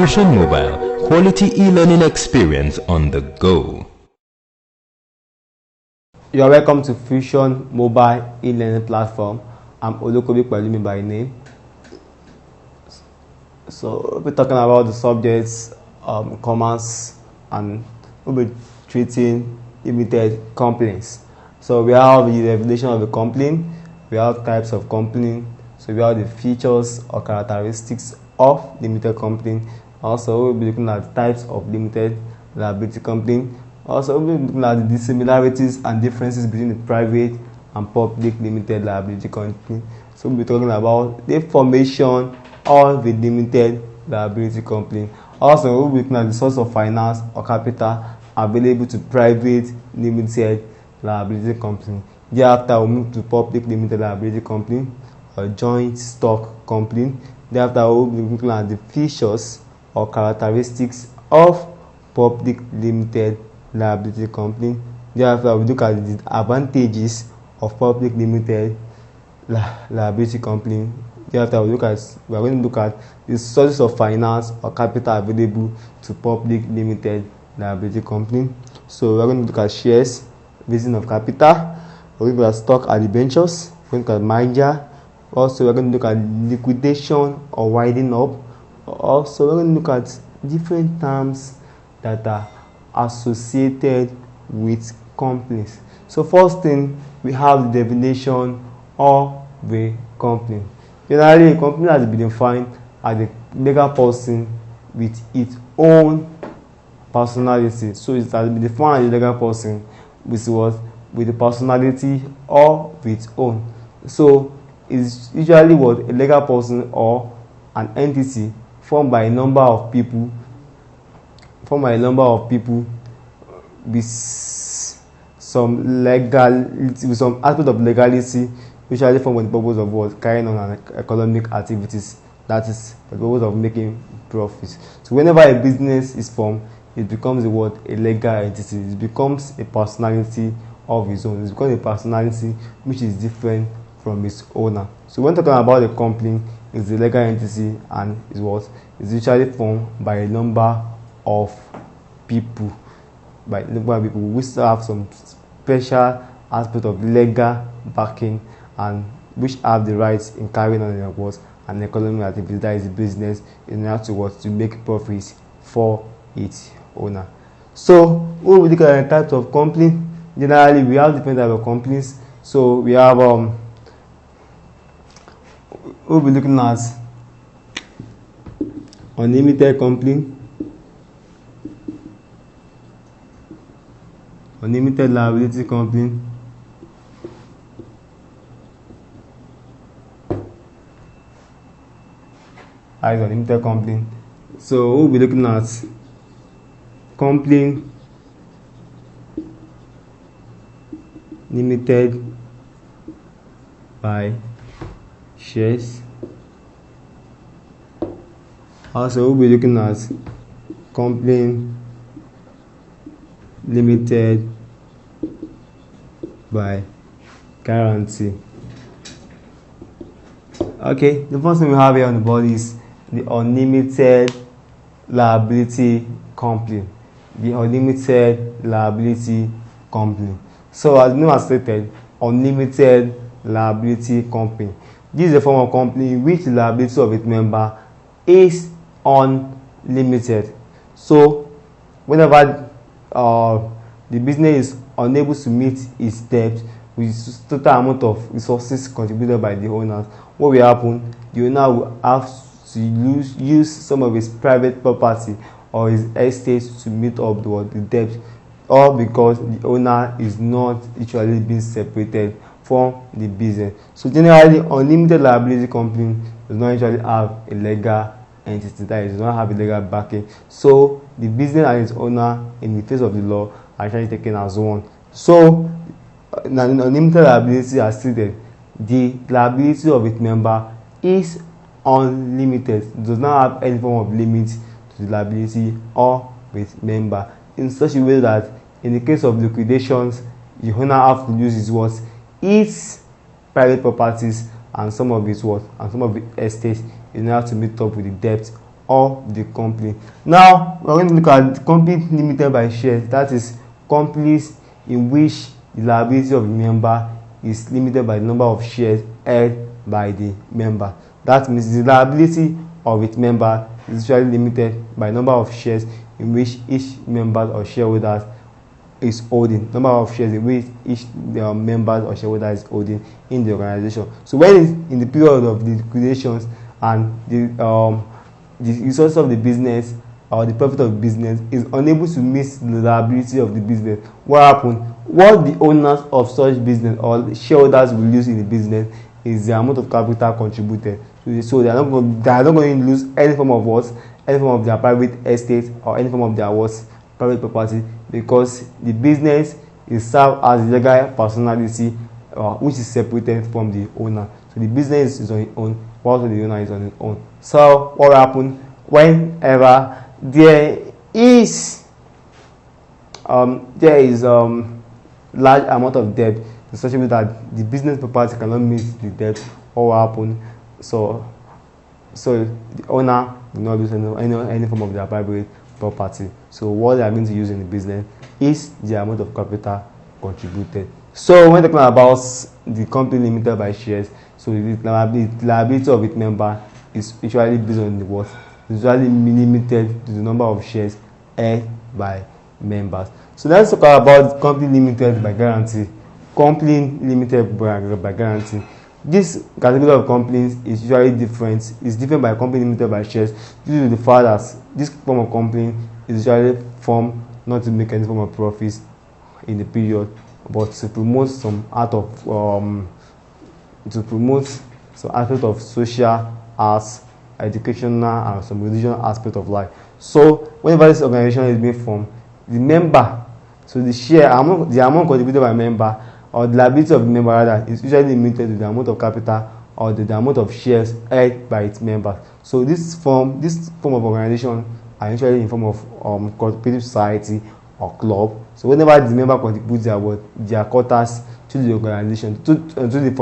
Fusion Mobile, quality e-learning experience on the go. You are welcome to Fusion Mobile e-learning platform. I'm Olokobi Pelumi by name. So we'll be talking about the subjects commerce, and we'll be treating limited companies. So we have the definition of a company, we have types of company, so we have the features or characteristics of limited company. Also we'll be looking at types of limited liability company. Also we'll be looking at the dissimilarities and differences between the private and public limited liability company. So we'll be talking about the formation of the limited liability company. Also we'll be looking at the source of finance or capital available to private limited liability company. Thereafter we'll move to public limited liability company or joint stock company. Thereafter we'll be looking at the features or characteristics of public limited liability company. Thereafter we'll look at the advantages of public limited liability company. Thereafter we are going to look at the sources of finance or capital available to public limited liability company. So we are going to look at shares, raising of capital, we're going to look at stock and debentures, we're going to look at merger. Also we're going to look at liquidation or winding up. Also we're going to look at different terms that are associated with companies. So first thing, we have the definition of the company. Generally, a company has been defined as a legal person with its own personality. So it has been defined as a legal person with what? With the personality of its own. So it's usually what? A legal person or an entity formed by a number of people with some legality, with some aspect of legality, usually for the purpose of what? Carrying on economic activities, that is for the purpose of making profits. So whenever a business is formed, it becomes a what? A legal entity. It becomes a personality of its own. It becomes a personality which is different from its owner. So when talking about a company, it's a legal entity and is what? It's usually formed by a number of people, which have some special aspect of legal backing and which have the rights in carrying on an economic activity, that is business, in order to what? To make profits for its owner. So when we look at the types of company, generally we have different types of companies. So we have we'll be looking at unlimited company, unlimited liability company, as unlimited company. So we'll be looking at company limited by shares. Also we'll be looking at company limited by guarantee. Okay, the first thing we have here on the board is the unlimited liability company. The unlimited liability company. So as the name has stated, unlimited liability company. This is a form of company in which the liability of its member is unlimited. So whenever the business is unable to meet its debt with total amount of resources contributed by the owners, what will happen? The owner will have to use some of his private property or his estate to meet up the debt, or because the owner is not actually being separated from the business. So generally, unlimited liability company does not actually have a legal entity, that is, does not have a legal backing. So the business and its owner, in the face of the law, are actually taken as one. So unlimited liability, as stated, the liability of its member is unlimited. It does not have any form of limit to the liability of its member, in such a way that in the case of liquidations, the owner have to use its private properties and some of its and some of the estates in order to meet up with the debt of the company. Now we're going to look at the company limited by shares. That is companies in which the liability of the member is limited by the number of shares held by the member. That means the liability of its member is usually limited by the number of shares in which each member or shareholder is holding, number of shares in which each member or shareholder is holding in the organization. So when in the period of the liquidations and the resources of the business or the profit of the business is unable to meet the liability of the business, what happens? What the owners of such business or the shareholders will lose in the business is the amount of capital contributed. So they are not going to lose any form of what, any form of their private estate or any form of their what, private property, because the business is served as the legal personality which is separated from the owner. So the business is on its own, while the owner is on its own. So what happens whenever there is large amount of debt, especially that the business property cannot meet the debt, what happen? So the owner will not lose any form of their private property. So what they are going to use in the business is the amount of capital contributed. So when talking about the company limited by shares, so the liability of its member is usually based on the what? It's usually limited to the number of shares held by members. So let's talk about company limited by guarantee. Company limited by guarantee. This category of companies is usually different. It's different by company limited by shares due to the fact that this form of company is usually formed not to make any form of profits in the period, but to promote some aspect of social, arts, educational, and some religious aspect of life. So whenever this organization is being formed, the member, so the amount contributed by member, or the liability of the member rather, is usually limited to the amount of capital or the amount of shares held by its members. So this form of organization are usually in form of cooperative society or club. So whenever the member contributes their quotas to the organization, to the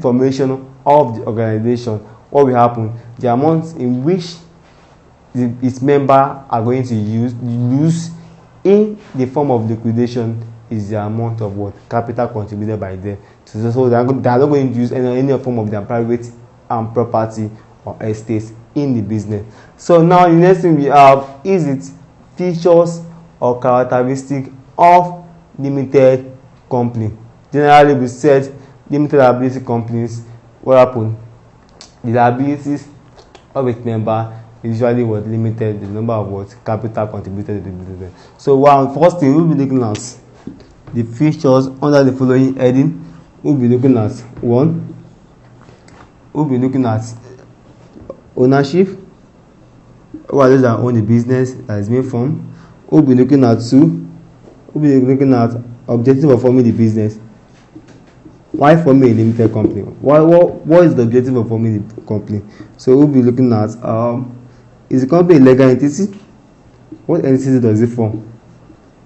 formation of the organization, what will happen? The amount in which its member are going to lose in the form of liquidation is the amount of what capital contributed by them. So they are not going to use any form of their private property or estates in the business. So now the next thing we have is its features or characteristic of limited company. Generally, we said limited liability companies, what happen? The liabilities of its member usually was limited to the number of what capital contributed to the business. So first thing we'll be looking at the features under the following heading. We'll be looking at one. We'll be looking at ownership. Who are those that own the business that is being formed? We'll be looking at two. We'll be looking at objective of forming the business. Why forming a limited company? What is the objective of forming the company? So we'll be looking at is the company a legal entity? What entity does it form?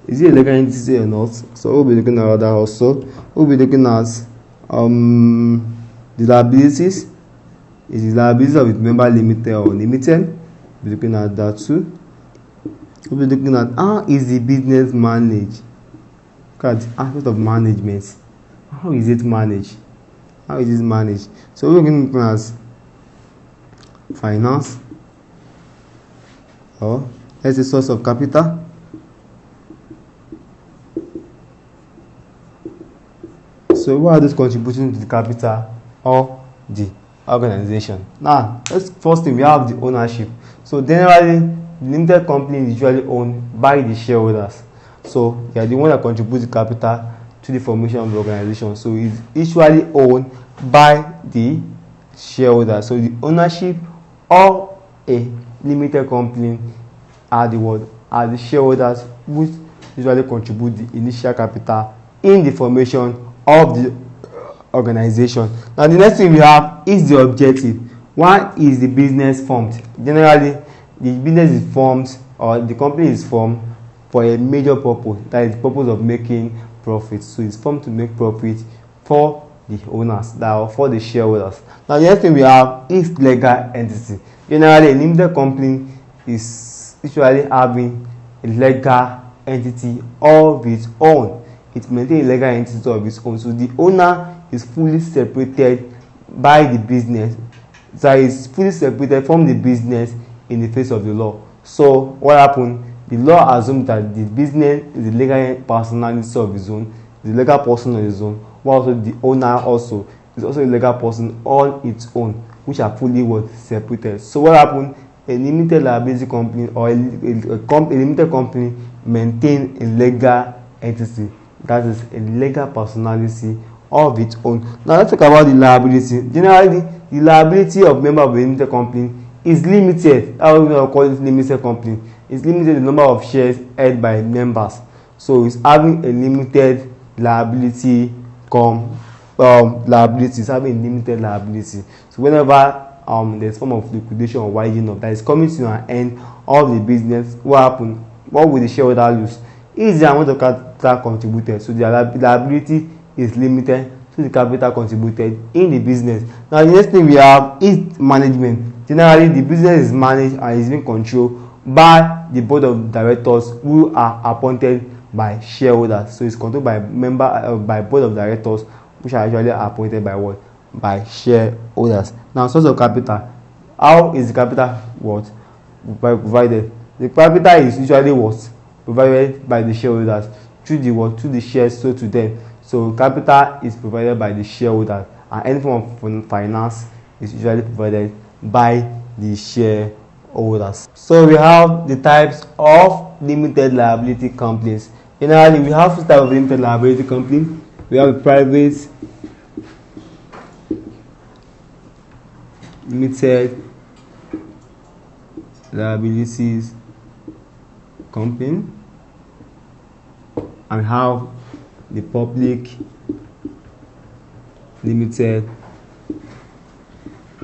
Is it a legal entity or not? So we'll be looking at that also. We'll be looking at the liabilities. Is the liability of its member limited or unlimited? We'll be looking at that too. We'll be looking at how is the business managed? Look at the aspect of management. How is it managed? How is it managed? So we're looking at finance, or as a source of capital. So what are those contributing to the capital of the organization? Now, first thing we have the ownership. So generally, the limited company is usually owned by the shareholders. So they are the one that contributes the capital to the formation of the organization. So it's usually owned by the shareholders. So the ownership of a limited company are the shareholders which usually contribute the initial capital in the formation of the organization. Now the next thing we have is the objective. Why is the business formed? Generally, the business is formed, or the company is formed for a major purpose. That is the purpose of making profit. So it's formed to make profit for the owners, for the shareholders. Now the next thing we have is legal entity. Generally, a limited company is usually having a legal entity of its own. It maintains a legal entity of its own. So the owner is fully separated by the business. So it's fully separated from the business in the face of the law. So what happened? The law assumes that the business is the legal personality of its own, the legal person on its own, while also the owner also is also a legal person on its own, which are fully separated. So what happened? A limited liability company or a limited company maintain a legal entity, that is a legal personality of its own. Now let's talk about the liability. Generally, the liability of member of a limited company is limited. How we call it limited company? It's limited the number of shares held by members. So it's having a limited liability. Liability is having a limited liability. So whenever there's form of liquidation or winding up that is coming to an end of the business, what happened? What will the shareholder lose? Is the amount of capital contributed. So the liability is limited to the capital contributed in the business. Now the next thing we have is management. Generally, the business is managed and is being controlled by the board of directors who are appointed by shareholders. So it's controlled by by board of directors, which are usually appointed by what? By shareholders. Now, source of capital. How is the capital provided? The capital is usually provided by the shareholders through the shares sold to them. So capital is provided by the shareholders, and any form of finance is usually provided by the shareholders. So we have the types of limited liability companies. Generally, we have two types of limited liability company. We have a private limited liabilities company, and we have the public limited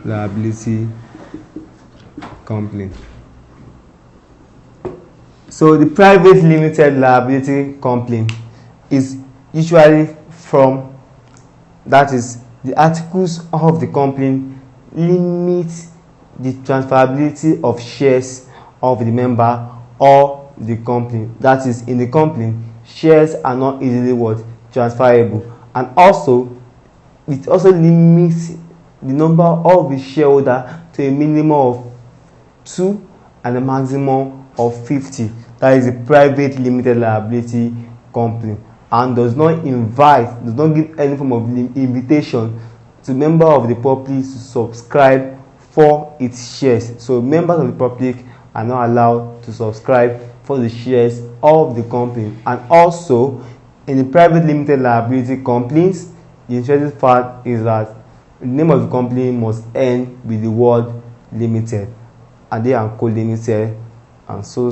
liability company. So the private limited liability company is usually the articles of the company limit the transferability of shares of the member or the company. That is, in the company, shares are not easily transferable, and also it also limits the number of the shareholder to a minimum of 2 and a maximum of 50. That is a private limited liability company, and does not give any form of invitation to member of the public to subscribe for its shares. So members of the public are not allowed to subscribe for the shares of the company. And also, in the private limited liability companies, the interesting fact is that the name of the company must end with the word limited, and they are co-limited and so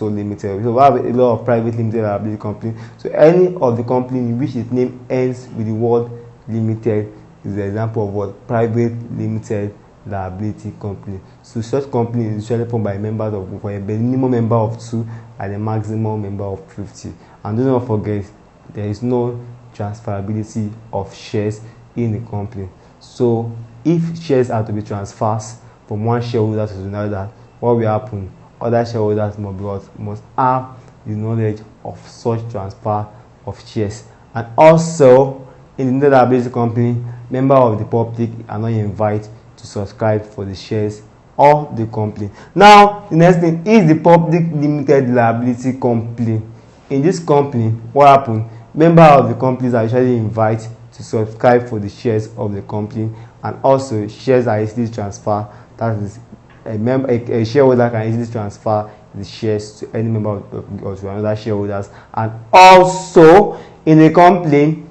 limited. So we have a lot of private limited liability companies. So any of the company in which its name ends with the word limited is an example of what? Private limited liability company. So such company is usually formed by members of for a minimum member of 2 and a maximum member of 50. And do not forget, there is no transferability of shares in the company. So if shares are to be transferred from one shareholder to another, what will happen? Other shareholders must have the knowledge of such transfer of shares. And also, in the limited liability company, members of the public are not invited to subscribe for the shares of the company. Now, the next thing is the public limited liability company. In this company, what happened? Members of the companies are usually invited to subscribe for the shares of the company, and also shares are easily transferred. That is, a shareholder can easily transfer the shares to any member or to another shareholders. And also, in a company,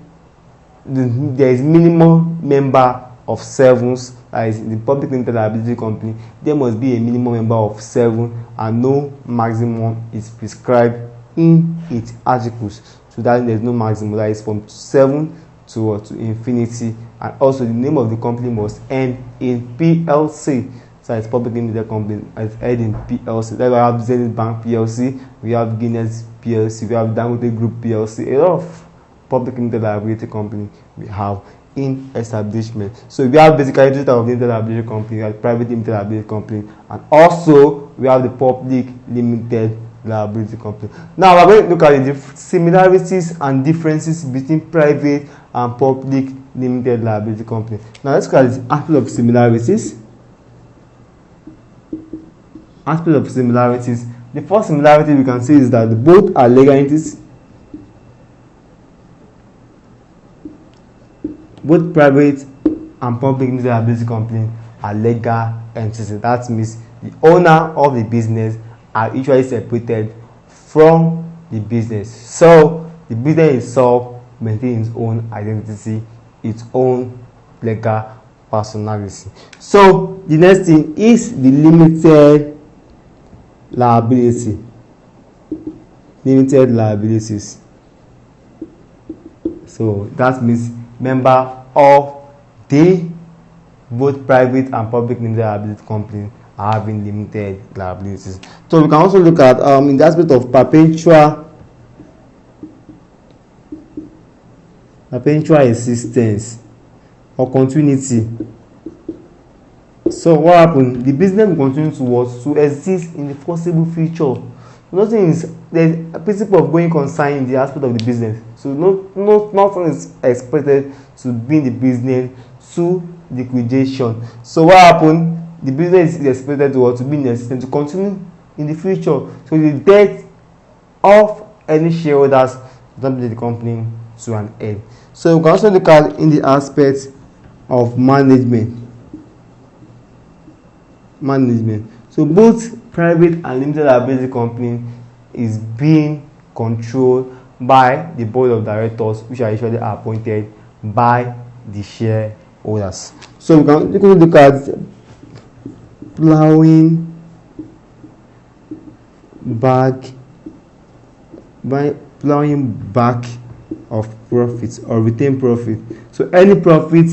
there is minimum member of 7. That is, in the public limited liability company, there must be a minimum member of 7, and no maximum is prescribed in its articles. So that there is no maximum. That is from 7 to infinity. And also, the name of the company must end in PLC. So it's public limited company, it's held in PLC. Then we have Zenith Bank PLC, we have Guinness PLC, we have Dangote Group PLC. A lot of public limited liability company we have in establishment. So we have basically two types of limited liability company. We have private limited liability company, and also we have the public limited liability company. Now we are going to look at the similarities and differences between private and public limited liability company. Now let's look at the aspect of similarities. Aspect of similarities. The first similarity we can see is that both are legal entities. Both private and public limited liability company are legal entities. That means the owner of the business are usually separated from the business. So the business itself maintains its own identity, its own legal personality. So the next thing is the limited liability. Limited liabilities. So that means member of the both private and public limited liability company are having limited liabilities. So we can also look at in the aspect of perpetual existence or continuity. So what happened? The business will continue to exist in the foreseeable future. Nothing is, there's a principle of going concern in the aspect of the business. So nothing is expected to be in the business to liquidation. So what happened? The business is expected to be in existence to continue in the future. So the death of any shareholders does not bring the company to an end. So we can also look at in the aspect of management. So both private and limited liability company is being controlled by the board of directors, which are usually appointed by the shareholders. So we can look at plowing back of profits or retained profit. So any profit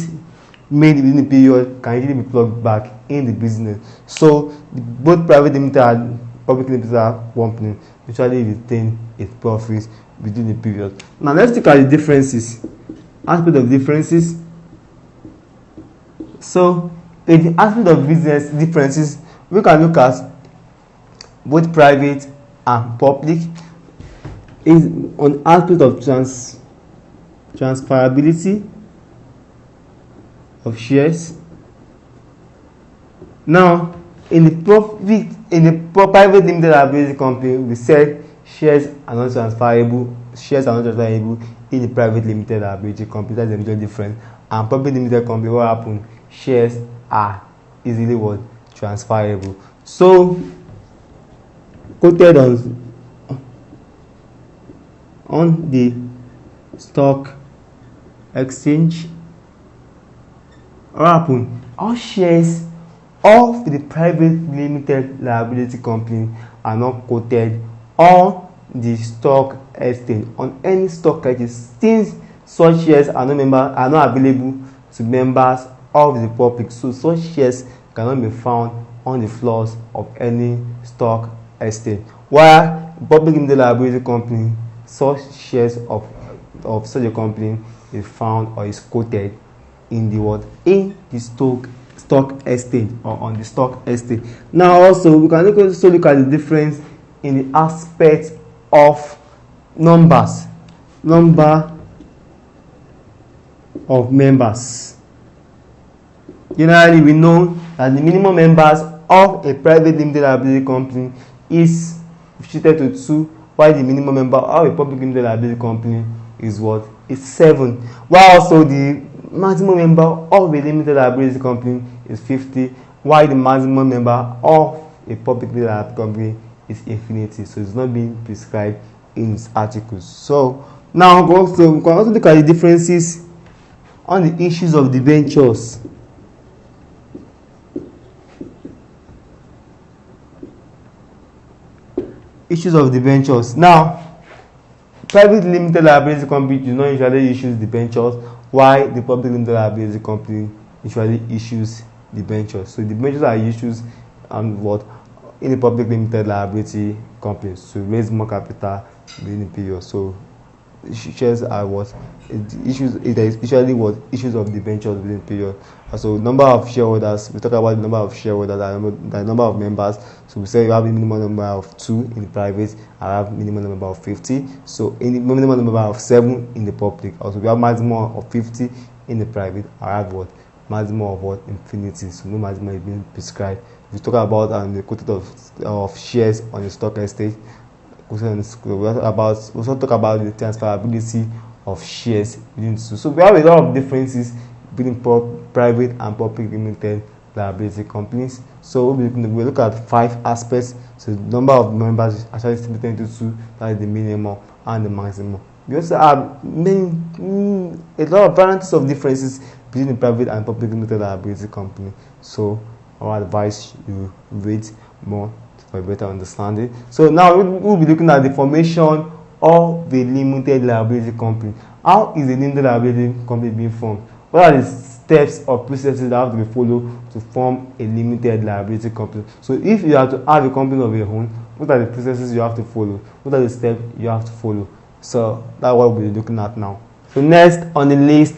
made within the period can easily be plugged back in the business. So both private limited and public limited company usually retain its profits within the period. Now let's look at the differences. Aspect of differences. So in the aspect of business differences, we can look at both private and public is on aspect of transferability of shares. Now in the private limited liability company, we said shares are not transferable in the private limited liability company. That's a major difference. And public limited company, what happened? Shares are easily transferable. So quoted on the stock exchange, what happened? All shares of the private limited liability company are not quoted on the stock exchange, on any stock exchange, since such shares are not available to members of the public. So such shares cannot be found on the floors of any stock exchange. While public limited liability company, such shares of such a company is found or is quoted in the stock exchange or on the stock exchange. Now also we can also look at the difference in the aspect of number of members. Generally, we know that the minimum members of a private limited liability company is restricted to 2, while the minimum member of a public limited liability company is 7. While also the maximum member of a limited liability company is 50, while the maximum member of a public limited liability company is infinity. So it's not being prescribed in its articles. So now we can also look at the differences on the issues of debentures. Issues of debentures. Now, private limited liability company do not usually issue debentures, while the public limited liability company usually issues debentures. So debentures are issued in the public limited liability companies to raise more capital during the period. So shares are what issues. It is usually what issues of the ventures within period. So number of shareholders, we talk about the number of shareholders, the number of members. So we say you have a minimum number of 2 in the private, I have minimum number of 50. So in the minimum number of 7 in the public. Also we have maximum of 50 in the private, I have what maximum of what infinity. So no maximum is being prescribed. We talk about the quantity of shares on the stock exchange. We also talk about the transferability of shares within two. So we have a lot of differences between private and public limited liability companies. So we look at 5 aspects. So the number of members is actually split into 2, that is the minimum and the maximum. We also have a lot of varieties of differences between the private and public limited liability company. So I would advise you read more for a better understanding. So now we'll be looking at the formation of the limited liability company. How is a limited liability company being formed? What are the steps or processes that have to be followed to form a limited liability company? So if you have to have a company of your own, what are the processes you have to follow? What are the steps you have to follow? So that's what we'll be looking at now. So next on the list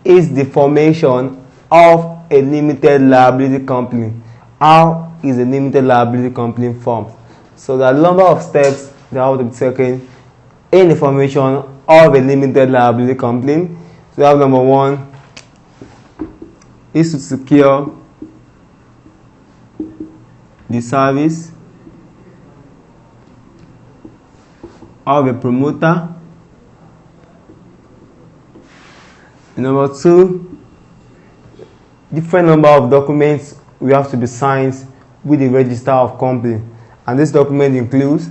is the formation of a limited liability company. How is a limited liability company formed? So there are a number of steps that have to be taken in the formation of a limited liability company. So we have number 1 is to secure the service of a promoter. Number 2, different number of documents we have to be signed with the register of company, and this document includes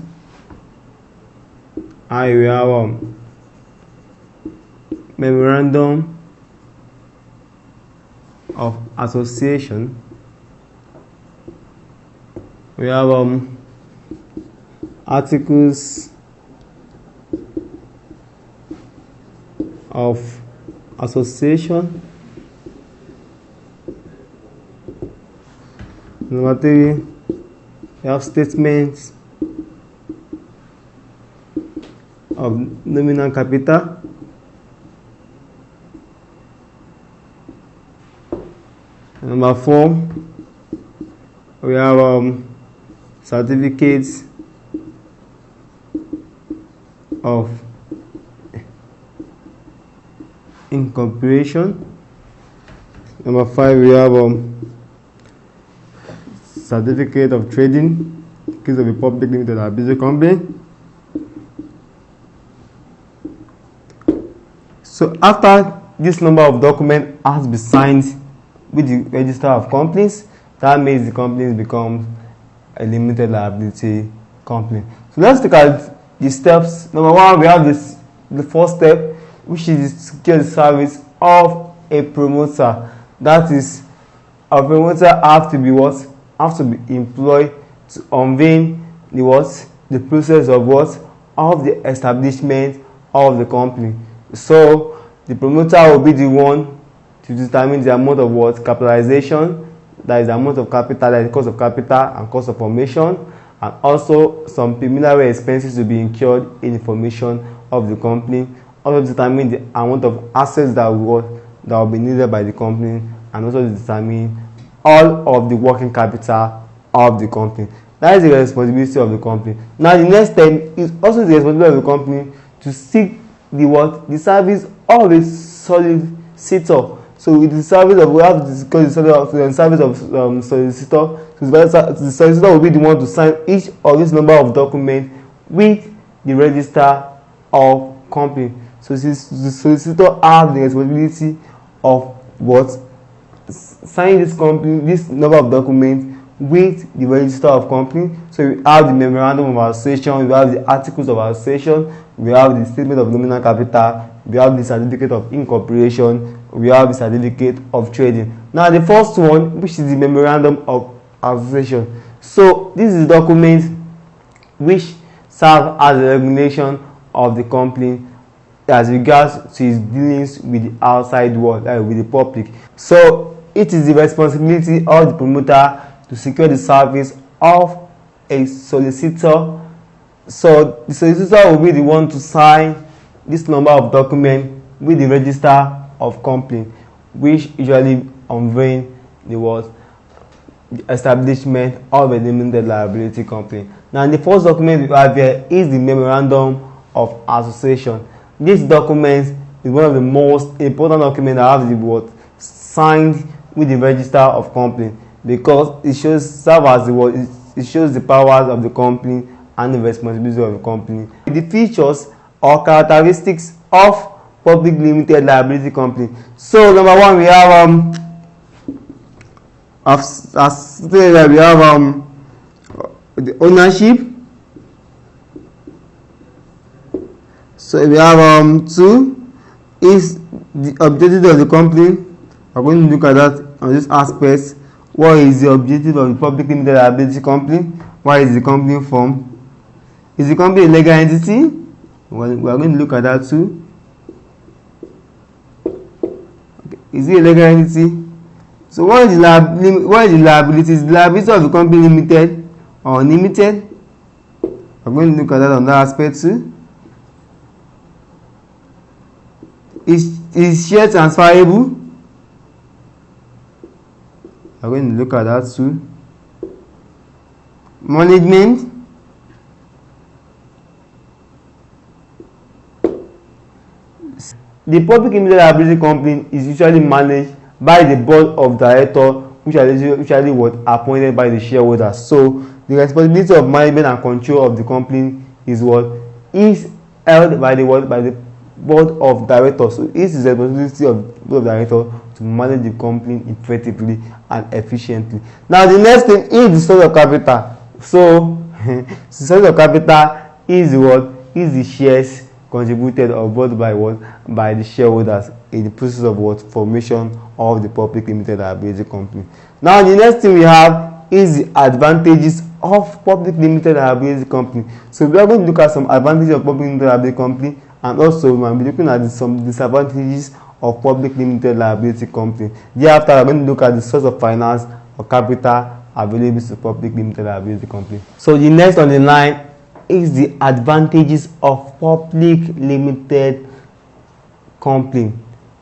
we have memorandum of association, we have articles of association. Number 3, we have statements of nominal capital. Number 4, we have certificates of incorporation. Number 5, we have certificate of trading in case of a public limited liability company. So after this number of documents has been signed with the register of companies, that means the company becomes a limited liability company. So let's look at the steps. Number 1, we have the first step, which is to secure the service of a promoter. That is, a promoter have to be what? Have to be employed to unveil the process of what? Of the establishment of the company. So the promoter will be the one to determine the amount of what? Capitalization, that is the amount of capital, that is the cost of capital and cost of formation, and also some preliminary expenses to be incurred in the formation of the company. Also determine the amount of assets that will be needed by the company, and also determine all of the working capital of the company. That is the responsibility of the company. Now the next step is also the responsibility of the company to seek the service of a solicitor. So with the service of, we have to discuss the service of solicitor. So the solicitor will be the one to sign each of this number of documents with the register of company. So the solicitor has the responsibility of what? Signing this number of documents with the register of company. So we have the memorandum of association, we have the articles of association, we have the statement of nominal capital, we have the certificate of incorporation, we have the certificate of trading. Now the first one, which is the memorandum of association. So this is the document which serve as a regulation of the company as regards to its dealings with the outside world, with the public. So it is the responsibility of the promoter to secure the service of a solicitor. So the solicitor will be the one to sign this number of documents with the register of company, which usually unveil the what the establishment of a limited liability company. Now, the first document we have here is the memorandum of association. This document is one of the most important documents that have the what signed with the register of company, because it shows serve as the what it shows the powers of the company and the responsibility of the company. The features or characteristics of public limited liability company. So number one, we have we have the ownership. So we have 2 is the objective of the company. We're going to look at that on this aspect. What is the objective of the public limited liability company? Why is the company formed? Is the company a legal entity? We are going to look at that too. Okay. Is it a legal entity? So what is the liability? Is the liability of the company limited or unlimited? We're going to look at that on that aspect too. Is share transferable? We're going to look at that too. Management. The public limited liability company is usually managed by the board of directors, which are usually what appointed by the shareholders. So the responsibility of management and control of the company is what is held by the board of directors. So it is the responsibility of the board of directors to manage the company effectively and efficiently. Now the next thing is the source of capital. So the source of capital is what is the shares contributed or bought by the shareholders in the process of formation of the public limited liability company. Now the next thing we have is the advantages of public limited liability company. So we are going to look at some advantages of public limited liability company, and also we will be looking at some disadvantages of public limited liability company. Thereafter, we are going to look at the source of finance or capital available to public limited liability company. So the next on the line is the advantages of public limited company.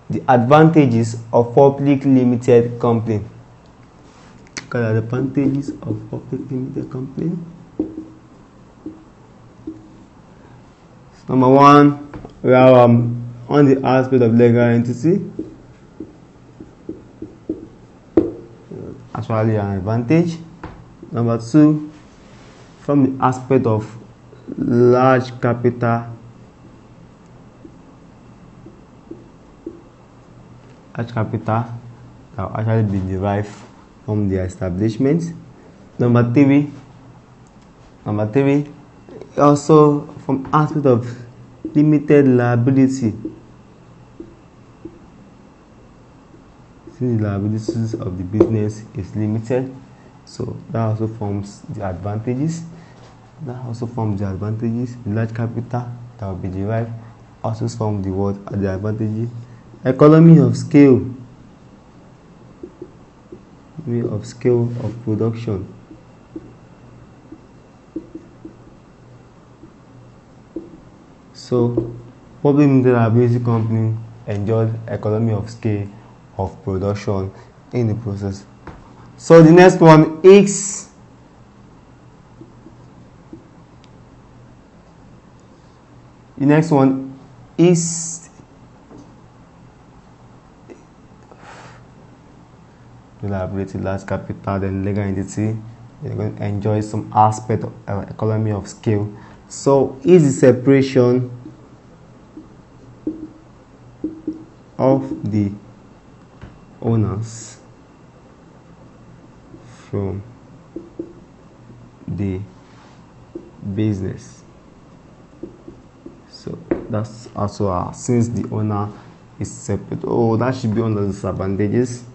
The advantages of public limited company. Look at the advantages of public limited company. Number one, we are on the aspect of legal entity. Actually, an advantage. Number two, from the aspect of large capital. Large capital that will actually be derived from the establishment. Number three, also from aspect of limited liability. Since the liabilities of the business is limited, so that also forms the advantages. The large capital that will be derived also forms the advantages. Economy of scale. Of production. So public limited liability company enjoys economy of scale of production in the process. So the next one is the liability, large capital, then legal entity. You're going to enjoy some aspect of economy of scale. So is the separation of the owners from the business. So that's also since the owner is separate. Oh, that should be under the disadvantages.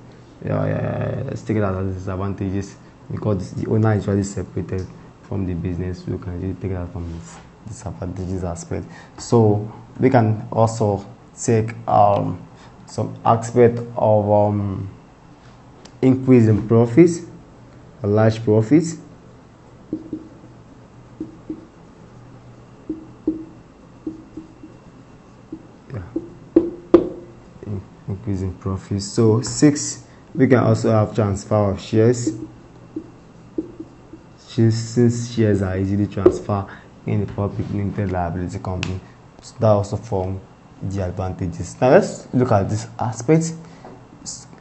Yeah. Let's take it out as disadvantages, because the owner is really separated from the business. We can really take it out from this disadvantages aspect. So we can also take some aspect of increase in profits, a large profits. in profit. So 6, we can also have transfer of shares, since shares are easily transferred in the public limited liability company. So that also form the advantages. Now let's look at this aspect.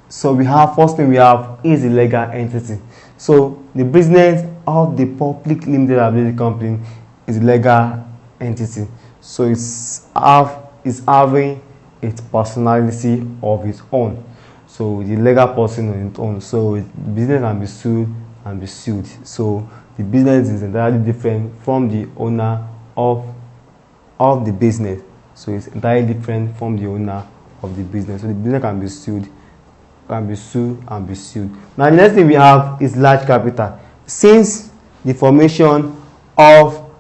So we have, first thing we have is a legal entity. So the business of the public limited liability company is a legal entity. So it's having its personality of its own. So the legal person on its own. So business can be sued and be sued. So the business is entirely different from the owner of the business. So it's entirely different from the owner of the business. So the business can be sued, and be sued. Now the next thing we have is large capital. Since the formation of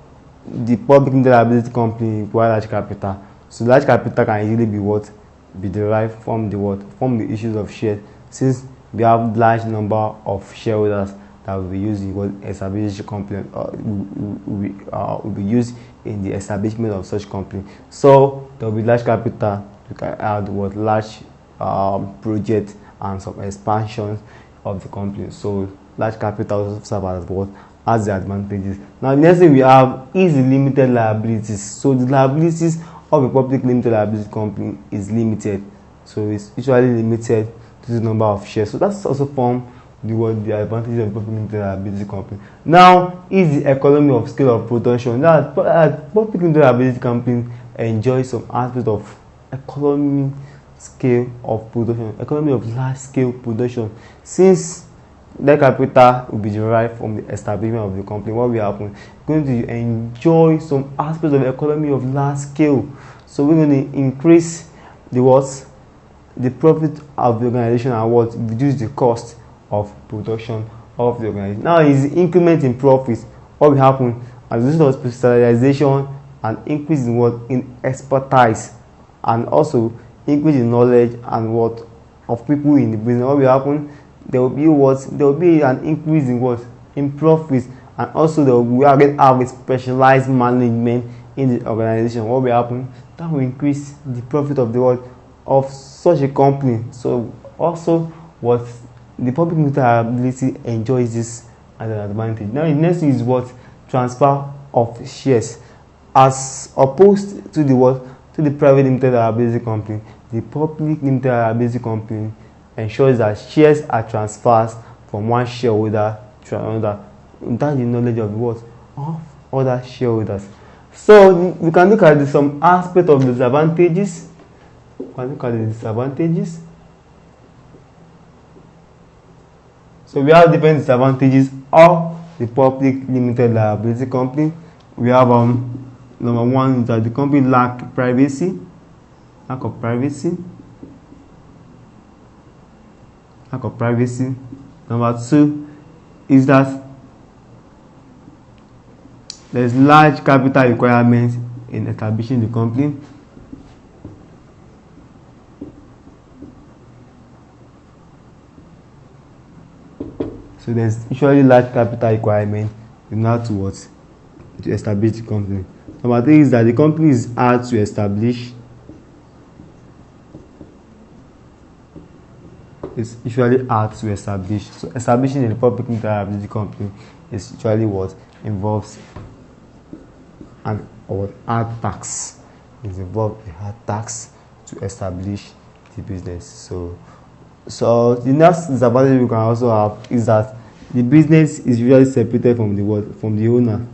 the public limited liability company require large capital, so large capital can easily be derived from the issues of shares. Since we have large number of shareholders that will be used in establishing company, will be used in the establishment of such company. So there will be large capital. You can add large project and some expansions of the company. So large capital also serve as the advantages. Now the next thing we have is the limited liabilities. So the liabilities of a public limited liability company is limited. So it's usually limited to the number of shares. So that's also form the advantage of public limited liability company. Now is the economy of scale of production. That public limited liability company enjoys some aspect of economy scale of production, economy of large scale production. Since that capital will be derived from the establishment of the company, what will happen? We're going to enjoy some aspects of economy of large scale. So we're going to increase the profit of the organization and reduce the cost of production of the organization. Now is the increment in profits. What will happen? As a result of specialization and increase in expertise, and also increase in knowledge and of people in the business, what will happen? There will be an increase in profits, and also we are going to have a specialized management in the organization. What will happen? That will increase the profit of such a company. So also the public limited liability enjoys this as an advantage. Now the next thing is transfer of shares, as opposed to the private limited liability company. The public limited liability company ensures that shares are transferred from one shareholder to another without the knowledge of other shareholders. So we can look at some aspect of the disadvantages. So we have different disadvantages of the public limited liability company. We have number one is that the company lack of privacy. Number two is that there is large capital requirements in establishing the company. So there's usually large capital requirement in order to establish the company. Number three is that the company is hard to establish. It's usually hard to establish. So establishing a public limited liability company is usually involves hard tax. It involves a hard tax to establish the business. So the next disadvantage we can also have is that the business is usually separated from the owner.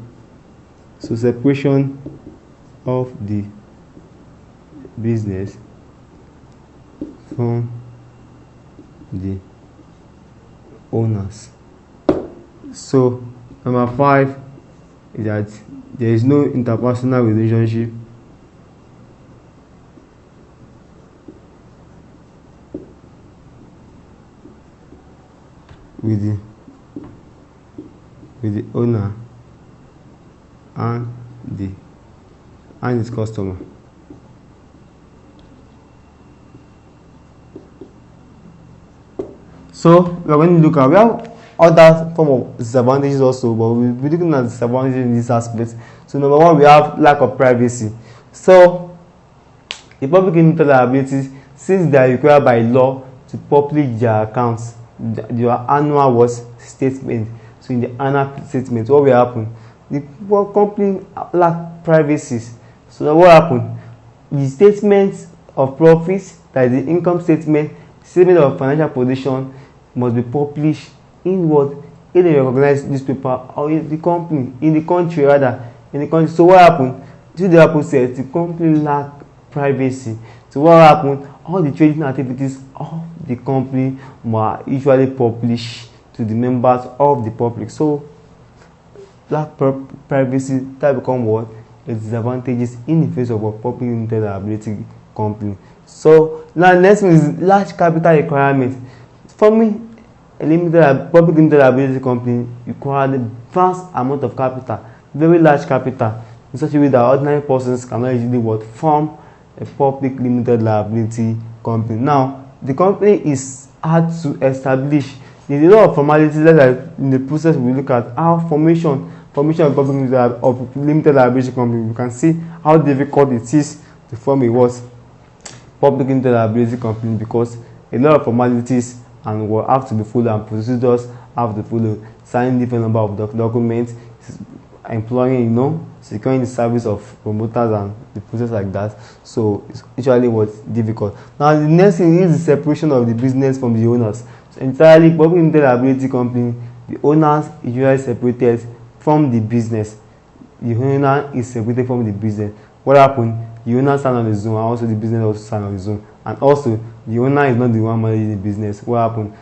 So separation of the business from the owners. So number 5 is that there is no interpersonal relationship with the owner and his customer. So we are going to look at, we have other form of disadvantages also, but we'll be looking at disadvantages in this aspect. So number 1, we have lack of privacy. So the public limited liabilities, since they are required by law to publish their accounts, their annual statement. So in the annual statement, what will happen? The company lack privacy. So what happened? The statement of profits, that is the income statement, statement of financial position, must be published in what? In a recognized newspaper, or in the company, in the country rather, in the country. So what happened? The opposite, the company lack privacy. So what happened? All the trading activities of the company were usually published to the members of the public. So lack privacy, that become what? A disadvantages in the face of a public limited liability company. So now the next one is large capital requirement. Forming a public limited liability company requires a vast amount of capital, very large capital, in such a way that ordinary persons cannot easily form a public limited liability company. Now, the company is hard to establish. There is a lot of formalities that in the process we look at how formation of public limited liability company. We can see how difficult it is to form a public limited liability company, because a lot of formalities and will have to be followed, and procedures have to follow, signing different number of documents, employing, securing the service of promoters and the process like that. So it's usually difficult. Now the next thing is the separation of the business from the owners. So entirely public limited liability company, the owners is usually separated from the business. The owner is separated from the business. What happened? The owner stand on his own, and also the business also stand on his own. And also the owner is not the one managing the business. What happened?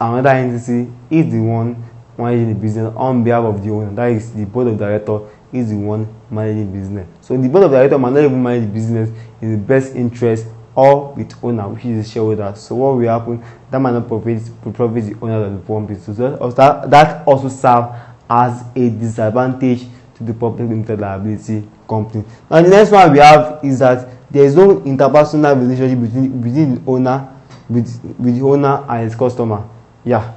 Another entity is the one managing the business on behalf of the owner. That is the board of directors is the one managing the business. So the board of directors might not even manage the business in the best interest of its owner, which is the shareholder. So what will happen? That might not profit the owner of the company. So that also serves as a disadvantage to the public limited liability company. Now the next one we have is that there is no interpersonal relationship between the owner with the owner and his customer. Yeah.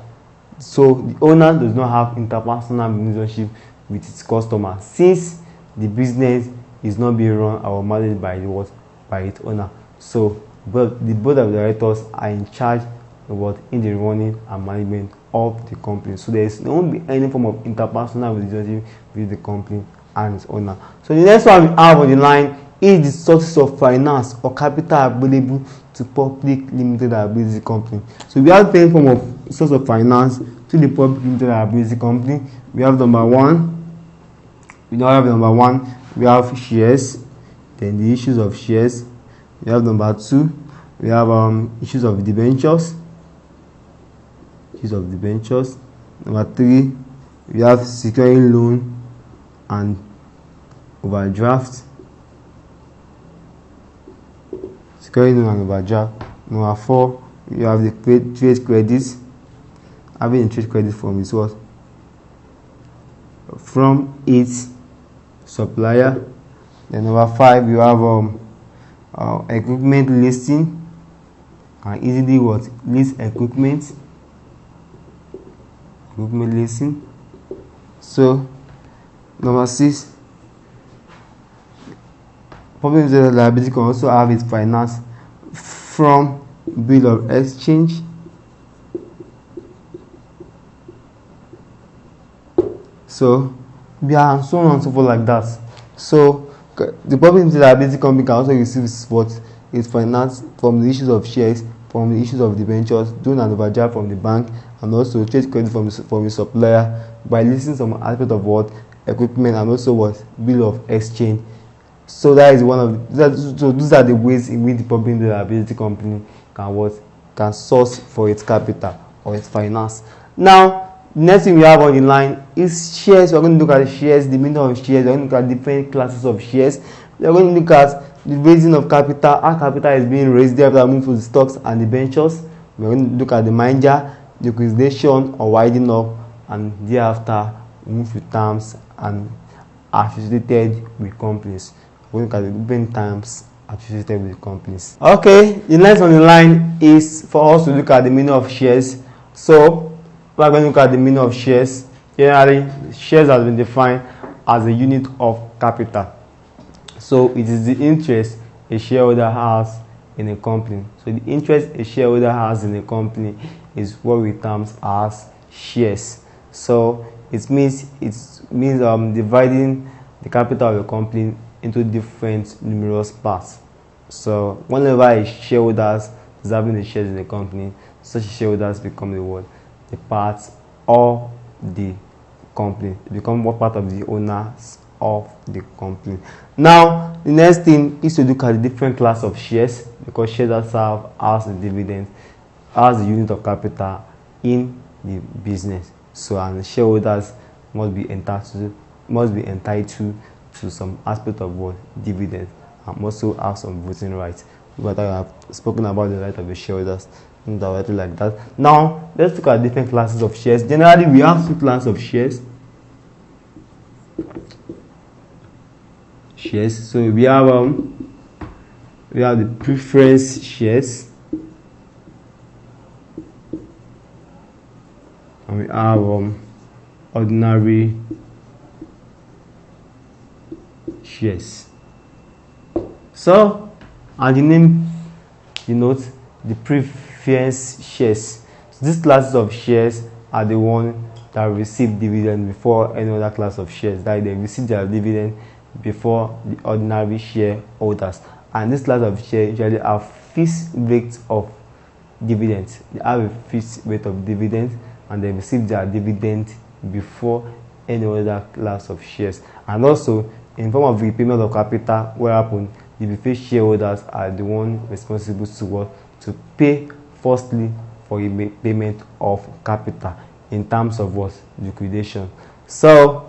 So the owner does not have interpersonal relationship with its customer, since the business is not being run or managed by its owner. So but the board of directors are in charge of in the running and management of the company. So there is no be any form of interpersonal relationship with the company and its owner. So the next one we have on the line is the sources of finance or capital available to public limited liability company. So we have any form of source of finance to the public limited liability company. We have number one. We have shares, then the issues of shares. We have number two. We have issues of debentures. Number three, we have securing loan and overdraft. Number four, we have the trade credits. Having a trade credit from is what? From its supplier. Then number five, you have equipment listing, and easily list equipment listing. So number six, public limited liability can also have its finance from bill of exchange. So we are so on and so forth like that. So the public limited liability company can also receive its finance from the issues of shares, from the issues of debentures, loan and overdraft from the bank, and also trade credit from the supplier by listing some aspect of equipment, and also bill of exchange. So that is so those are the ways in which the public limited liability company can source for its capital or its finance. Now next thing we have on the line is shares. We are going to look at the shares, the meaning of shares. We are going to look at different classes of shares. We are going to look at the raising of capital, how capital is being raised, thereafter move to the stocks and the ventures. We are going to look at the merger, the acquisition or winding up, and thereafter move to terms and associated with companies. We are going to look at the different terms associated with companies. Okay, the next on the line is for us to look at the meaning of shares. So we are going to look at the meaning of shares. Generally, shares has been defined as a unit of capital. So it is the interest a shareholder has in a company. So the interest a shareholder has in a company is what we term as shares. So it means dividing the capital of a company into different numerous parts. So whenever a shareholder is having the shares in the company, such shareholders become the parts of the company. They become one part of the owners of the company. Now the next thing is to look at the different class of shares, because shares serve as the dividend, as the unit of capital in the business. So and the shareholders must be entitled to some aspect of what dividend, and also have some voting rights. But I have spoken about the right of the shareholders indirectly like that. Now let's look at different classes of shares. Generally, we have two classes of shares. So we have the preference shares, and we have ordinary shares. So, and the name denotes the preference shares. So these classes of shares are the ones that receive dividend before any other class of shares. That they receive their dividend before the ordinary shareholders. And this class of shares usually have fixed rate of dividends. They have a fixed rate of dividend, and they receive their dividend before any other class of shares. And also, in form of repayment of capital, what happens? The preferred shareholders are the ones responsible to pay firstly for a payment of capital in terms of what? Liquidation. So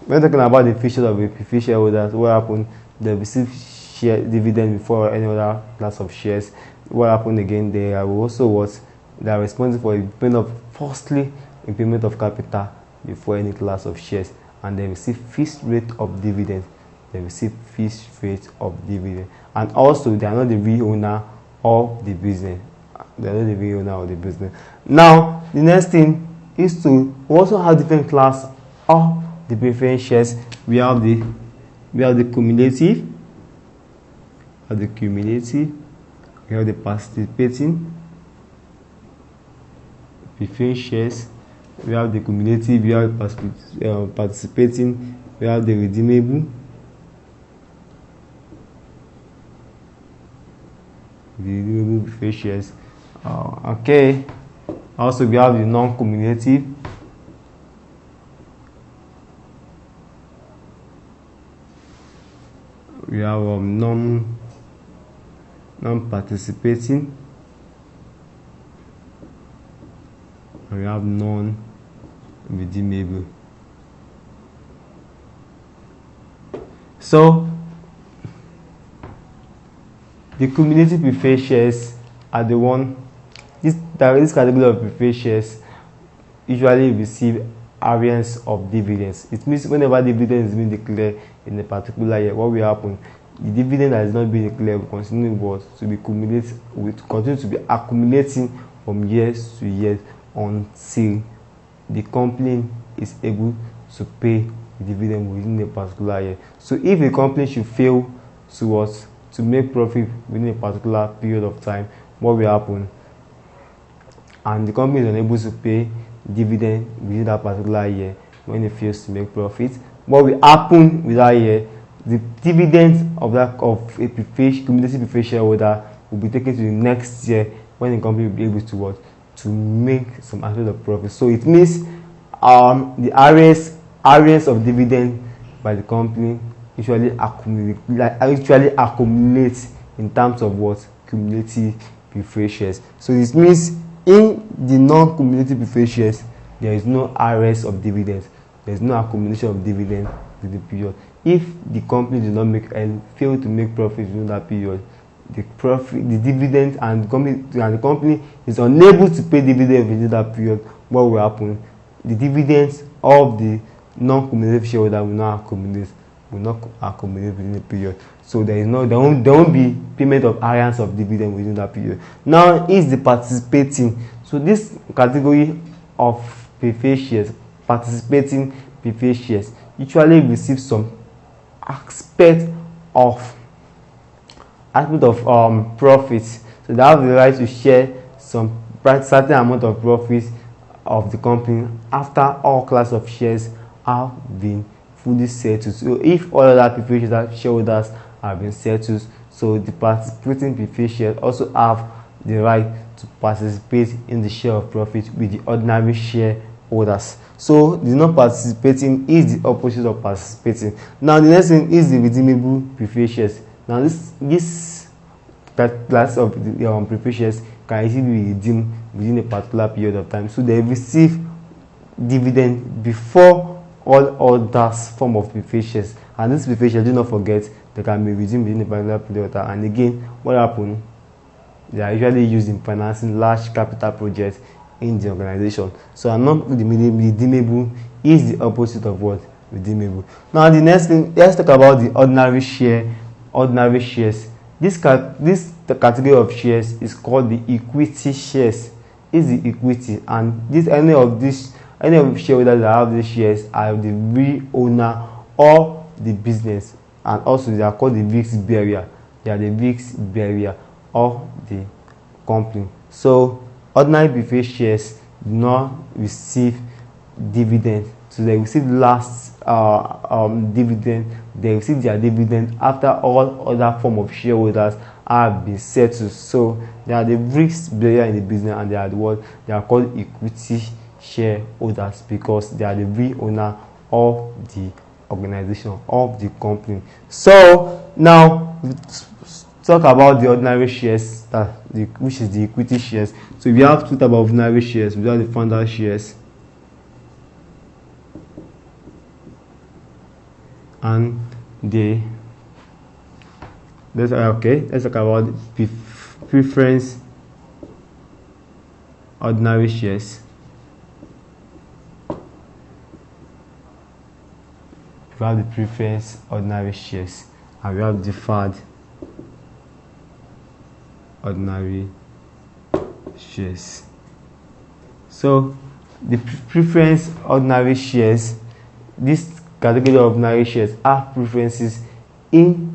when talking about the features of a preferred shareholders, what happens? They receive share dividend before any other class of shares. What happens again? They are also what? They are responsible for a payment of firstly a payment of capital before any class of shares, and they receive fixed rate of dividend. They receive fixed rate of dividend, and also they are not the real owner of the business. They are not the real owner of the business. Now the next thing is to also have different class of the preference shares. We have the cumulative, we have the participating preference shares, we have the cumulative, we have participating, we have the redeemable, preference shares. Okay. Also, we have the non-cumulative. We have non-participating, and we have non-redeemable. So the cumulative preferred shares are the one. This category of preferred shares usually receive variance of dividends. It means whenever dividend is being declared in a particular year, what will happen? The dividend that is not being declared will continue to be accumulating from years to years until the company is able to pay the dividend within a particular year. So if a company should fail to make profit within a particular period of time, what will happen? And the company is unable to pay dividend within that particular year when it fails to make profit, what will happen with that year? The dividend of a cumulative preferred shareholder will be taken to the next year when the company will be able to make some aspect of profit. So it means the areas of dividend by the company usually accumulates in terms of what? Cumulative preferred shares. So this means in the non-cumulative preferred shares, there is no areas of dividends. There is no accumulation of dividend in the period. If the company did not fail to make profit during that period, the dividend and the company is unable to pay dividend within that period, what will happen? The dividends of the non-cumulative shareholder will not accumulate within the period. So there won't be payment of areas of dividend within that period. Now is the participating. So this category of preferred shares, participating preferred shares, usually receive some aspect of aspect of profits. So they have the right to share some certain amount of profits of the company after all class of shares have been fully settled. So if all other preferred shareholders have been settled, so the participating preferred shares also have the right to participate in the share of profit with the ordinary shareholders. So the non participating is the opposite of participating. Now the next thing is the redeemable preferred shares. Now this class of preferred shares can easily be redeemed within a particular period of time. So they receive dividend before all others form of preferred shares. And this preferred shares, do not forget, they can be redeemed within a particular period of time. And again, what happens? They are usually used in financing large capital projects in the organization. So a non-redeemable is the opposite of what? Redeemable. Now the next thing, let's talk about the ordinary shares. This category of shares is called the equity shares. Is the equity, and any of shareholders that have these shares are the real owner of the business, and also they are called the risk bearer. They are the risk bearer of the company. So ordinary preferred shares do not receive dividend. So they receive last dividend. They receive their dividend after all other form of shareholders have been settled. So they are the risk bearer in the business, and they are the what they are called equity shareholders because they are the real owner of the organization, of the company. So now talk about the ordinary shares, which is the equity shares. So we have two types of ordinary shares. We have the founder shares and let's talk about the preference ordinary shares. We have the preference ordinary shares and we have deferred ordinary shares. So the preference ordinary shares, this category of ordinary shares have preferences in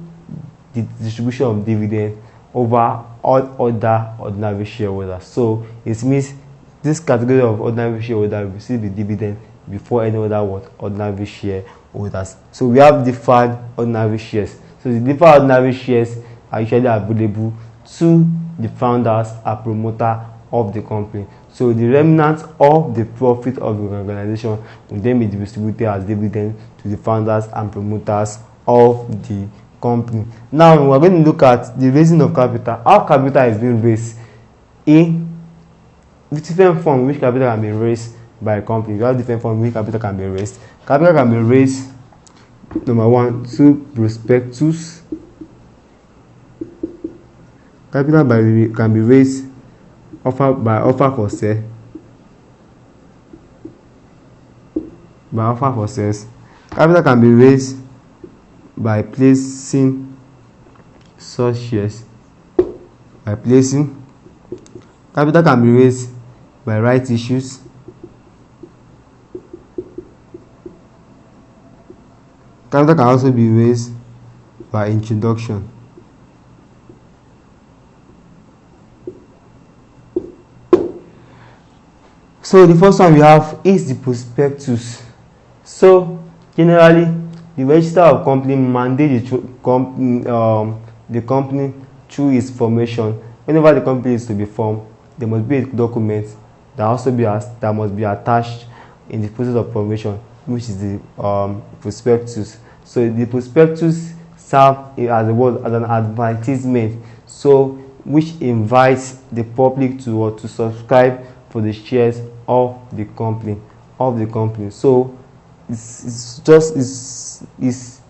the distribution of dividend over all other ordinary shareholders. So it means this category of ordinary shareholders will receive the dividend before any other ordinary shareholders. So we have deferred ordinary shares. So the deferred ordinary shares are usually available to the founders and promoter of the company. So the remnants of the profit of the organization will then be distributed as dividend to the founders and promoters of the company. Now we are going to look at the raising of capital. How capital is being raised in different forms, which capital can be raised by a company. We have different forms which capital can be raised. Capital can be raised, number one, through prospectus. Capital can be raised by offer for sale. By offer for sales. Capital can be raised by placing such shares. By placing. Capital can be raised by right issues. Capital can also be raised by introduction. So the first one we have is the prospectus. So generally, the register of company mandates the company through its formation. Whenever the company is to be formed, there must be a document that must be attached in the process of formation, which is the prospectus. So the prospectus serves as an advertisement, so which invites the public to subscribe for the shares of the company. So it's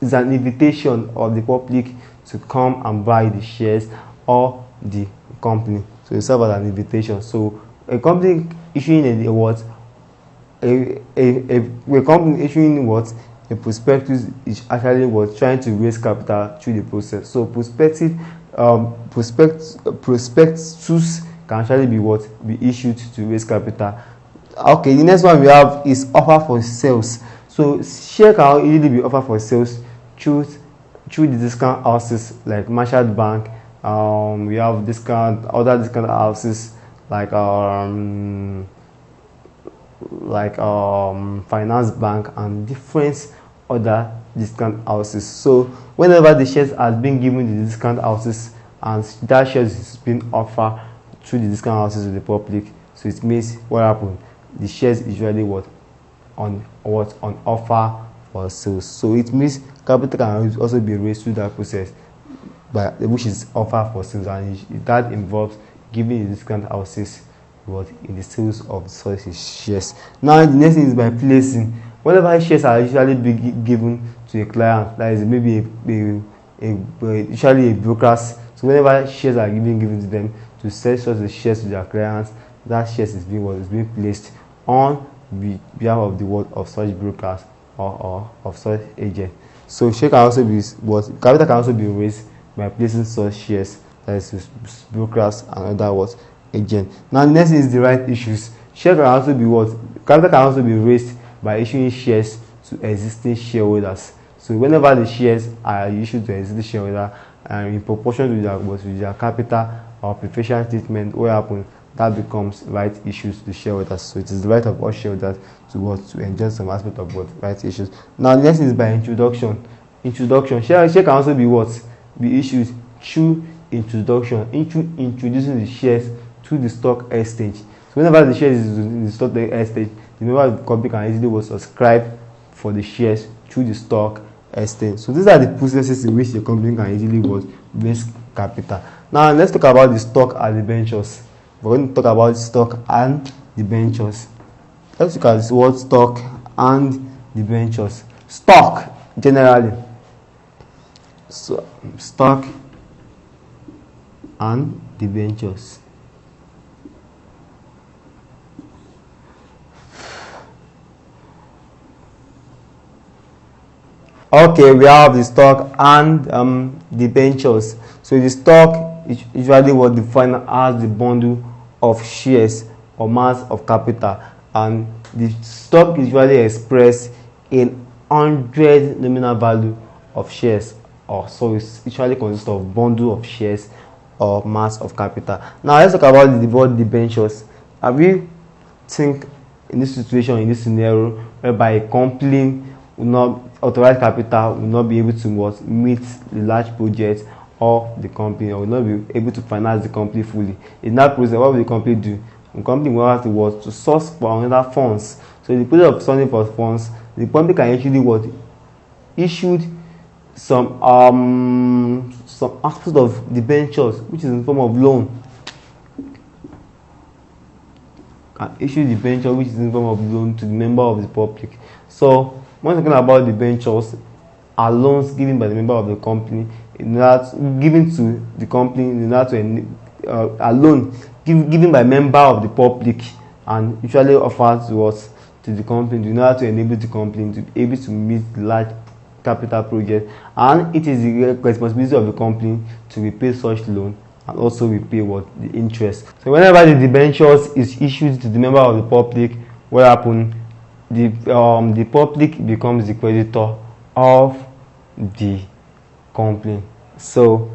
an invitation of the public to come and buy the shares of the company. So it serves as an invitation. So a company issuing a prospectus is actually trying to raise capital through the process. So prospectus can actually be issued to raise capital. Okay, the next one we have is offer for sales. So share can easily be offered for sales through the discount houses like Marshall Bank We have other discount houses like finance bank and different other discount houses. So whenever the shares has been given to the discount houses and that shares is being offered through the discount houses to the public, so it means what happened, the shares usually on offer for sales. So it means capital can also be raised through that process, which is offer for sales, and that involves giving the discount houses in the sales of such shares. Now the next thing is by placing. Whenever shares are usually given to a client, that is maybe usually a brokers. So whenever shares are given to them to sell such the shares to their clients, that shares is being placed on behalf of the of such brokers or of such agent. So share can also be capital can also be raised by placing such shares, that is brokers and other agent. Now the next is the right issues. Share can also be capital can also be raised by issuing shares to existing shareholders. So whenever the shares are issued to existing shareholder and in proportion to their capital or preferential treatment, what happens, that becomes right issues to shareholders. So it is the right of all shareholders to enjoy some aspect of right issues. Now the next is by introduction. Share can also be issued through introduction, introducing the shares to the stock exchange. So whenever the shares is in the stock exchange, the member of the company can easily subscribe for the shares through the stock exchange. So these are the processes in which the company can easily raise capital. Now let's talk about the stock and the debentures. We're going to talk about stock and the debentures. Let's look at this word stock and debentures. Stock generally. So stock and debentures. Okay, we have the stock and debentures. So the stock is usually defined as the bundle of shares or mass of capital, and the stock is usually expressed in 100 nominal value of shares, or so it usually consists of bundle of shares or mass of capital. Now let's talk about the word debentures. Have you think in this situation, in this scenario, whereby a company will not authorized capital will not be able to meet the large project of the company, or will not be able to finance the company fully. In that process, what will the company do? The company will have to source for another funds. So in the process of sourcing for funds, the company can actually issued some aspect of debentures, which is in form of loan. Can issue debenture which is in form of loan to the member of the public. So when talking about debentures, are loans given by the member of the company given to the company in order to a loan given by member of the public and usually offered to the company in order to enable the company to be able to meet the large capital project, and it is the responsibility of the company to repay such loan and also repay the interest. So whenever the debentures is issued to the member of the public, what happens? The public becomes the creditor of the company. So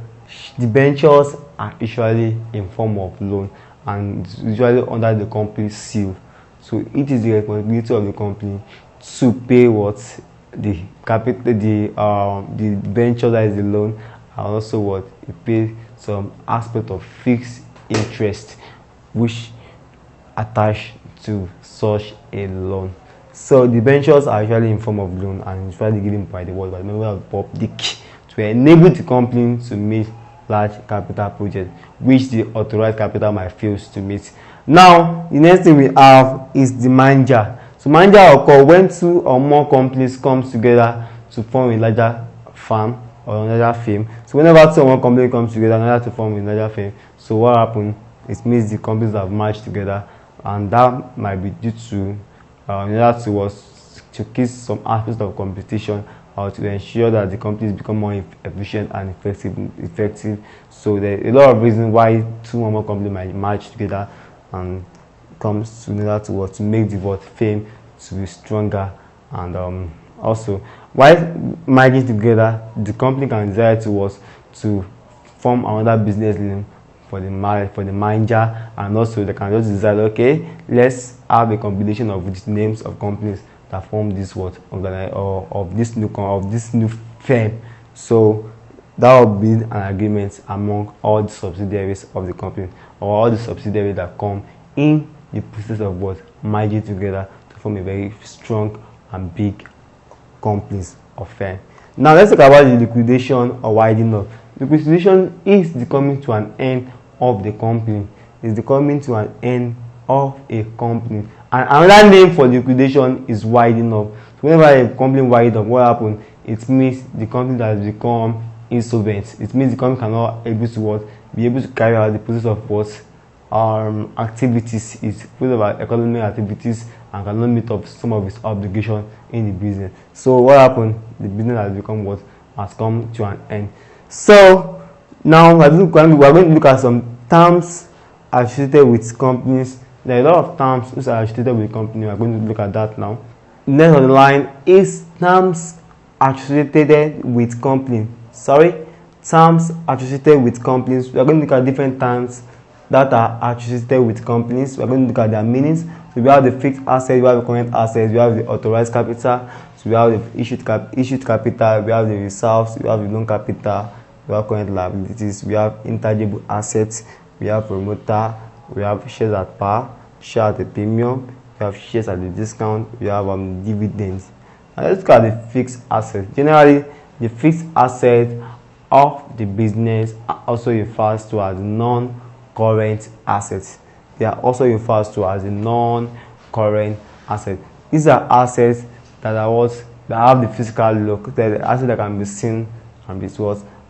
debentures are usually in form of loan and usually under the company's seal. So it is the responsibility of the company to pay the capital, the debenture, that is the loan, and also it pay some aspect of fixed interest which attached to such a loan. So debentures are usually in form of loan and usually given by the member of the public to enable the company to meet large capital projects which the authorized capital might fail to meet. Now the next thing we have is the merger. So merger occurs when two or more companies come together to form a larger firm or another firm. So whenever two or more companies come together in order to form a larger firm, so what happens? It means the companies have merged together, and that might be due to in order to keep some aspects of competition or to ensure that the companies become more efficient and effective. So there are a lot of reasons why two or more companies might merge together and comes to in order to make the firm to be stronger. And also while merging together, the company can desire to form another business name for the manager, and also they can just decide, okay, let's have a combination of the names of companies that form this of this new firm. So that will be an agreement among all the subsidiaries of the company, or all the subsidiaries that come in the process of merging together to form a very strong and big companies or firm. Now let's talk about the liquidation or winding up. Liquidation is the coming to an end of the company. Is the coming to an end of a company. And another name for liquidation is winding up. So whenever a company winds up, what happens? It means the company that has become insolvent. It means the company cannot be able to carry out the process of activities, its process of economic activities, and cannot meet up some of its obligations in the business. So what happened? The business has become has come to an end. So now we are going to look at some terms associated with companies. There are a lot of terms which are associated with companies. We are going to look at that now. Next on the line is terms associated with company. Terms associated with companies. We are going to look at different terms that are associated with companies. We are going to look at their meanings. So we have the fixed asset, we have the current assets, we have the authorized capital, so we have the issued capital, we have the reserves, we have the loan capital, we have current liabilities, we have intangible assets, we have promoter, we have shares at par, shares at a premium, we have shares at a discount, we have dividends. Now let's look at the fixed asset. Generally, the fixed asset of the business are also referred to as non-current assets. They are also referred to as a non-current asset. These are assets that are that have the physical look, the assets that can be seen and be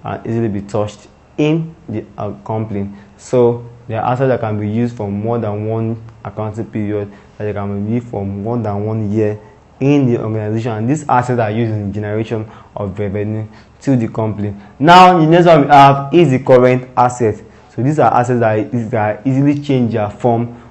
and easily be touched in the company. So they are assets that can be used for more than one accounting period, that they can be used for more than 1 year in the organization, and these assets are used in the generation of revenue to the company. Now the next one we have is the current asset. So these are assets that easily change their form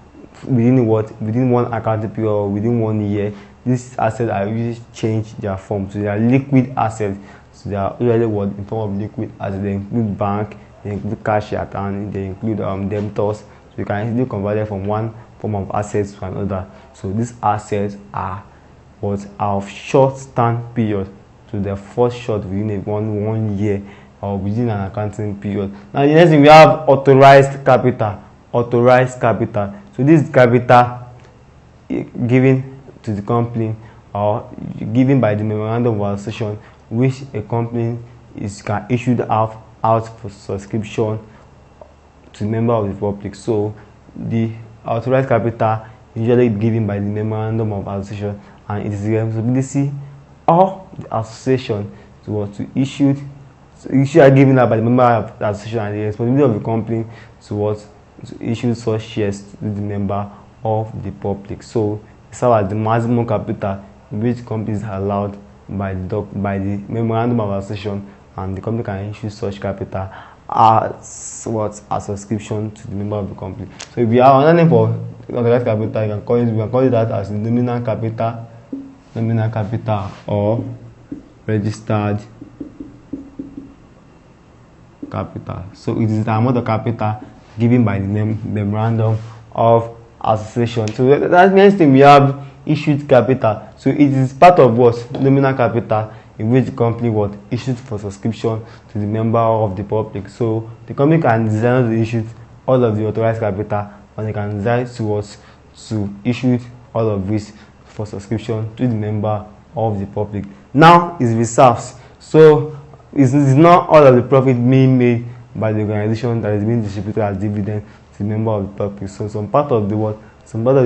within one accounting period or within 1 year. These assets are usually change their form. So they are liquid assets. So they are usually in form of liquid assets. They include bank, they include cash at hand, they include debtors. So you can easily convert them from one form of assets to another. So these assets are of short stand period. So they're first short within one year or within an accounting period. Now the next thing we have authorized capital. Authorized capital. So this is capital given to the company or given by the memorandum of association, which a company can issued out for subscription to member of the public. So the authorized capital usually given by the memorandum of association, and it is the responsibility of the association to issue are given out by the member of the association, and the responsibility of the company to issue such shares to the member of the public. So it's as the maximum capital which companies are allowed by the memorandum of association, and the company can issue such capital as a subscription to the member of the company. So if you have another name for authorized capital, you can call it that as the nominal capital or registered capital. So it is the amount of capital given by the memorandum of association. So that next thing we have issued capital. So it is part of nominal capital, in which the company issued for subscription to the member of the public. So the company can decide to issue all of the authorized capital, and they can decide to issue all of this for subscription to the member of the public. Now is reserves. So it's not all of the profit being made by the organization that is being distributed as dividend to the member of the public. So some part of the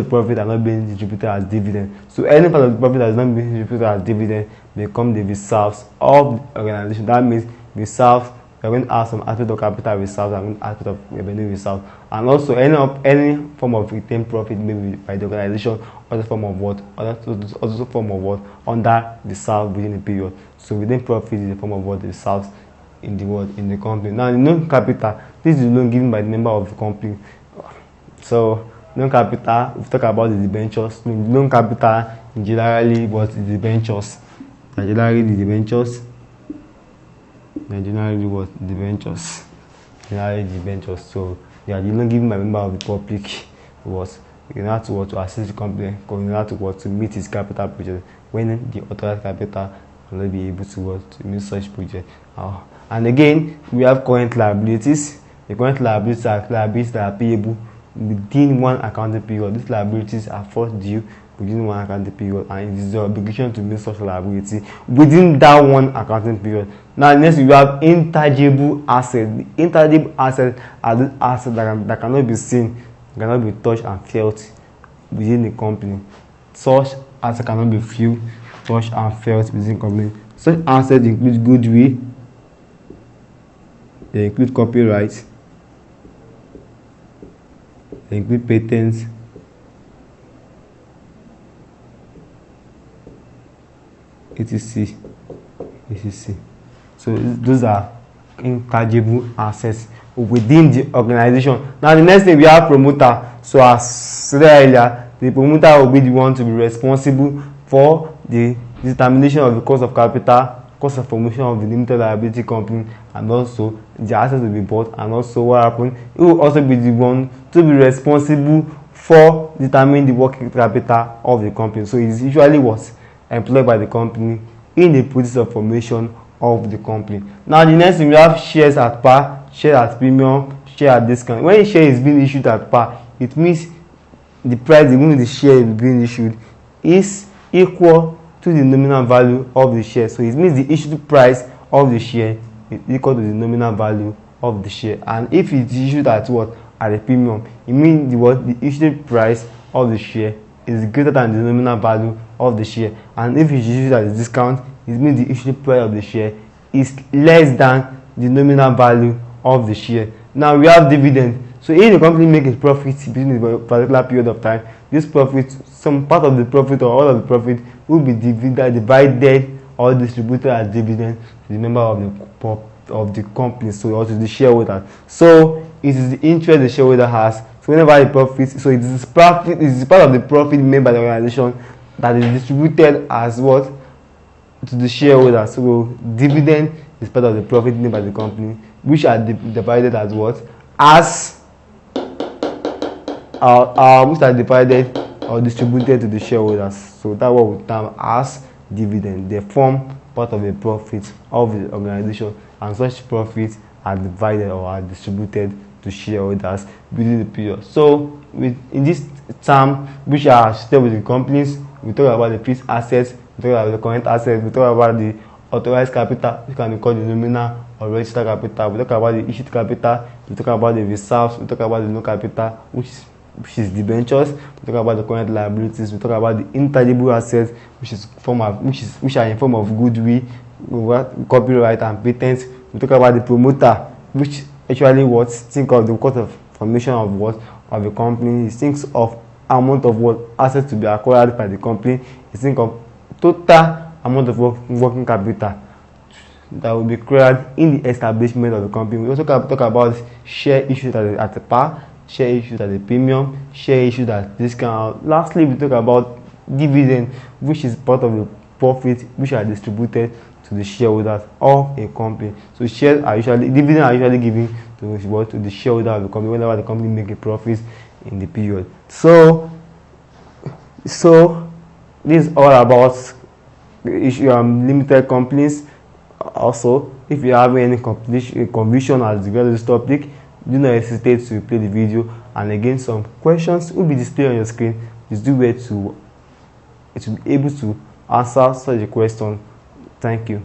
profit are not being distributed as dividend. So any part of the profit that is not being distributed as dividend become the reserves of the organization. That means reserves, we are going to have some aspect of capital reserves and aspect of revenue reserves, and also any form of retained profit made by the organization, other form of under reserve within the period. So within profit is the form of reserves in the company. Now the loan capital, this is the loan given by the member of the company. So loan capital, we talk about the debentures. Loan capital generally the debentures. Generally the debentures. ordinary debentures. So you are not giving by member of the public was in order to assist the company in order to meet its capital project when the authorized capital will not be able to meet such project. And again, we have current liabilities. The current liabilities are liabilities that are payable within one accounting period. These liabilities are first due within one accounting period, and it is the obligation to meet such liability within that one accounting period. Now, next we have intangible assets. The intangible assets are those assets that cannot be seen, cannot be touched and felt within the company. Such assets cannot be viewed, touched and felt within the company. Such assets include goodwill, they include copyright, they include patents, etc. So those are intangible assets within the organization. Now the next thing, we have promoter. So as said earlier, the promoter will be the one to be responsible for the determination of the cost of capital, cost of formation of the limited liability company, and also the assets will be bought, and also what happened. He will also be the one to be responsible for determining the working capital of the company. So it is usually what employed by the company in the process of formation of the company. Now the next thing, we have shares at par, share at premium, share at discount. When a share is being issued at par, it means the price even the share is being issued is equal to the nominal value of the share. So it means the issued price of the share is equal to the nominal value of the share. And if it is issued at what? At a premium, it means the issued price of the share is greater than the nominal value of the share. And if it is issued at a discount, it means the issued price of the share is less than the nominal value of the share. Now we have dividend. So if the company makes a profit within a particular period of time, this profit, some part of the profit or all of the profit will be divided or distributed as dividend to the member of the company, so or to the shareholder. So it is the interest the shareholder has. So whenever the profit, so it is profit, it is part of the profit made by the organization that is distributed as what? To the shareholder. So dividend is part of the profit made by the company, which are divided as what? As which are divided or distributed to the shareholders. So that's what we term as dividend. They form part of the profit of the organization, and such profits are divided or are distributed to shareholders within the period. So in this term, which are still with the companies, we talk about the fixed assets, we talk about the current assets, we talk about the authorized capital, which can be called the nominal or registered capital, we talk about the issued capital, we talk about the reserves, we talk about the no capital, which is debentures, we talk about the current liabilities, we talk about the intangible assets, which are in form of goodwill, copyright and patents. We talk about the promoter, which actually think of the cost of formation of a company. It thinks of amount of assets to be acquired by the company. It think of total amount of working capital that will be created in the establishment of the company. We also talk about share issued at the par, share issued at the premium, share issued at discount. Lastly, we talk about dividend, which is part of the profit which are distributed to the shareholders of a company. So dividends are usually given to the shareholder of the company whenever the company make a profit in the period. So this is all about limited companies. Also, if you have any confusion as regards this topic, do not hesitate to play the video, and again some questions will be displayed on your screen. Just do it to be able to answer such a question. Thank you.